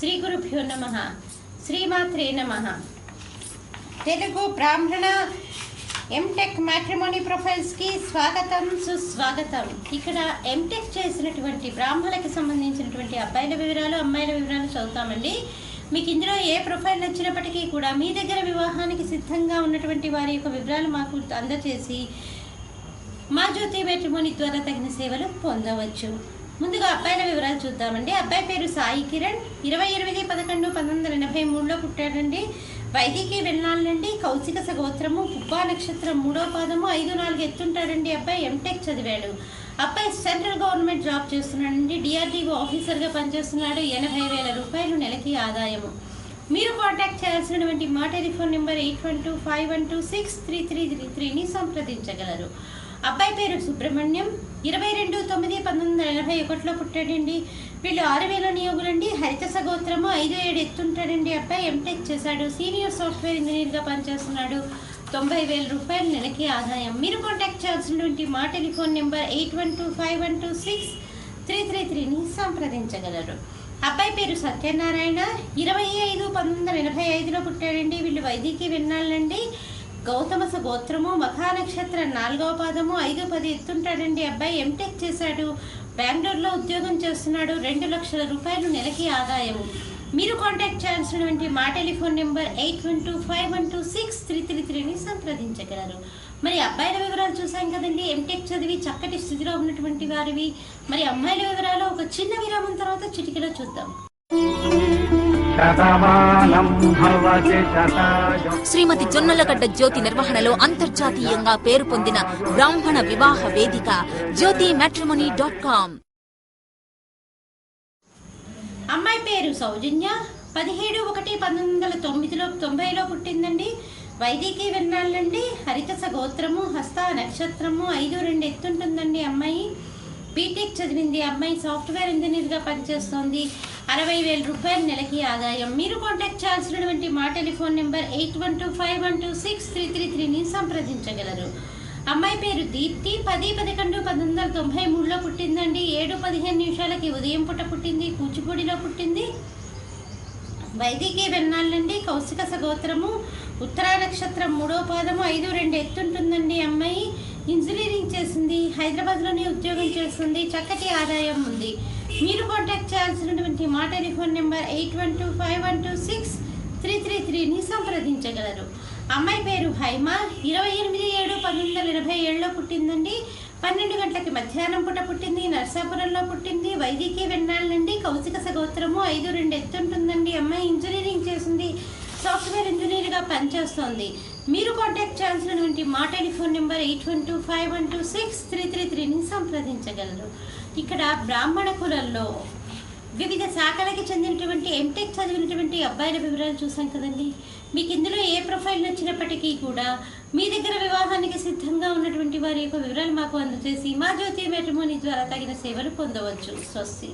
శ్రీ గురుభ్యో నమః. శ్రీమాత్రే నమః. తెలుగు బ్రాహ్మణ ఎంటెక్ మ్యాట్రిమోనీ ప్రొఫైల్స్కి స్వాగతం, సుస్వాగతం. ఇక్కడ ఎంటెక్ చేసినటువంటి బ్రాహ్మణులకు సంబంధించినటువంటి అబ్బాయిల వివరాలు, అమ్మాయిల వివరాలు చదువుతామండి. మీకు ఇందులో ఏ ప్రొఫైల్ నచ్చినప్పటికీ కూడా మీ దగ్గర వివాహానికి సిద్ధంగా ఉన్నటువంటి వారి యొక్క వివరాలు మాకు అందజేసి మా జ్యోతి మ్యాట్రిమోనీ ద్వారా తగిన సేవలు పొందవచ్చు. ముందుగా అబ్బాయిల వివరాలు చూద్దామండి. అబ్బాయి పేరు సాయి కిరణ్, 28/11/1983లో పుట్టాడండి. వైదికి వెళ్ళాలండి. కౌశిక సగోత్రము, పుబ్బా నక్షత్రం, 3వ పాదము, 5'4" ఎత్తుంటాడండి. అబ్బాయి ఎంటెక్ చదివాడు. అబ్బాయి సెంట్రల్ గవర్నమెంట్ జాబ్ చేస్తున్నాడండి. DRDO ఆఫీసర్గా పనిచేస్తున్నాడు. 80,000 రూపాయలు నెలకి ఆదాయము. మీరు కాంటాక్ట్ చేయాల్సినటువంటి మా టెలిఫోన్ నెంబర్ 8125126333ని సంప్రదించగలరు. అబ్బాయి పేరు సుబ్రహ్మణ్యం, 22/9/1981లో పుట్టాడండి. వీళ్ళు 6,000 నియోగులండి. హరిత సగోత్రము, 5'7" ఎత్తుంటాడండి. అబ్బాయి ఎంటెక్ చేశాడు. సీనియర్ సాఫ్ట్వేర్ ఇంజనీర్గా పనిచేస్తున్నాడు. 90,000 రూపాయలు నెలకి ఆదాయం. మీరు కాంటాక్ట్ చేయాల్సినటువంటి మా టెలిఫోన్ నెంబర్ 8125126333ని సంప్రదించగలరు. అబ్బాయి పేరు సత్యనారాయణ, 25/1985లో పుట్టాడండి. వీళ్ళు వైదికి వెళ్ళాలండి. గౌతమస గోత్రము, మఖా నక్షత్రం, 4వ పాదము, 5'10" ఎత్తుంటాడండి. అబ్బాయి ఎంటెక్ చేశాడు. బెంగళూరులో ఉద్యోగం చేస్తున్నాడు. 2 లక్షల రూపాయలు నెలకి ఆదాయము. మీరు కాంటాక్ట్ చేయాల్సినటువంటి మా టెలిఫోన్ నెంబర్ 8125126333ని సంప్రదించగలరు. మరి అబ్బాయిల వివరాలు చూసాం కదండి. ఎంటెక్ చదివి చక్కటి స్థితిలో ఉన్నటువంటి వారివి. మరి అమ్మాయిల వివరాలు ఒక చిన్న విరామం తర్వాత చిటికలో చూద్దాం. శ్రీమతి జొన్నలగడ్డ జ్యోతి నిర్వహణలో అంతర్జాతీయంగా పేరు పొందిన బ్రాహ్మణ వివాహ వేదిక jyotimatrimony.com. అమ్మాయి పేరు సౌజన్య, 17/1/1990లో పుట్టిందండి. వైదికి వెళ్ళాలండి. హరిత సగోత్రము, హస్త నక్షత్రము, 5'2" ఎత్తుంటుందండి. అమ్మాయి బీటెక్ చదివింది. అమ్మాయి సాఫ్ట్వేర్ ఇంజనీర్గా పనిచేస్తోంది. 60,000 రూపాయలు నెలకి ఆదాయం. మీరు కాంటాక్ట్ చేయాల్సినటువంటి మా టెలిఫోన్ నెంబర్ 8125126333ని సంప్రదించగలరు. అమ్మాయి పేరు దీప్తి, 10/11/1993లో పుట్టిందండి. 7:15 ఉదయం పూట పుట్టింది. కూచిపూడిలో పుట్టింది. వైదికి వెన్నాళ్ళండి. కౌశిక సగోత్రము, ఉత్తరా నక్షత్రం, 3వ పాదము, 5'2" ఎత్తుంటుందండి. అమ్మాయి ఇంజనీరింగ్ చేసింది. హైదరాబాద్లోనే ఉద్యోగం చేస్తుంది. చక్కటి ఆదాయం ఉంది. మీరు కాంటాక్ట్ చేయాల్సినటువంటి మా టెలిఫోన్ నెంబర్ 8125126333ని సంప్రదించగలరు. అమ్మాయి పేరు హైమ, 28/7/1987లో పుట్టిందండి. 12 గంటలకి మధ్యాహ్నం పూట పుట్టింది. నర్సాపురంలో పుట్టింది. వైదికి వెన్నాళ్ళండి. కౌశిక సగోత్రము, 5'2" ఎత్తుంటుందండి. అమ్మాయి ఇంజనీరింగ్ చేసింది. సాఫ్ట్వేర్ ఇంజనీర్గా పనిచేస్తోంది. మీరు కాంటాక్ట్ చేయాల్సినటువంటి మా టెలిఫోన్ నెంబర్ 8125126333ని సంప్రదించగలరు. ఇక్కడ బ్రాహ్మణ కులంలో వివిధ శాఖలకి చెందినటువంటి ఎంటెక్ చదివినటువంటి అబ్బాయిల వివరాలు చూసాం కదండి. మీకు ఇందులో ఏ ప్రొఫైల్ నచ్చినప్పటికీ కూడా మీ దగ్గర వివాహానికి సిద్ధంగా ఉన్నటువంటి వారి యొక్క వివరాలు మాకు అందజేసి మా జ్యోతి మ్యాట్రిమోనీ ద్వారా తగిన సేవలు పొందవచ్చు. స్వస్తి.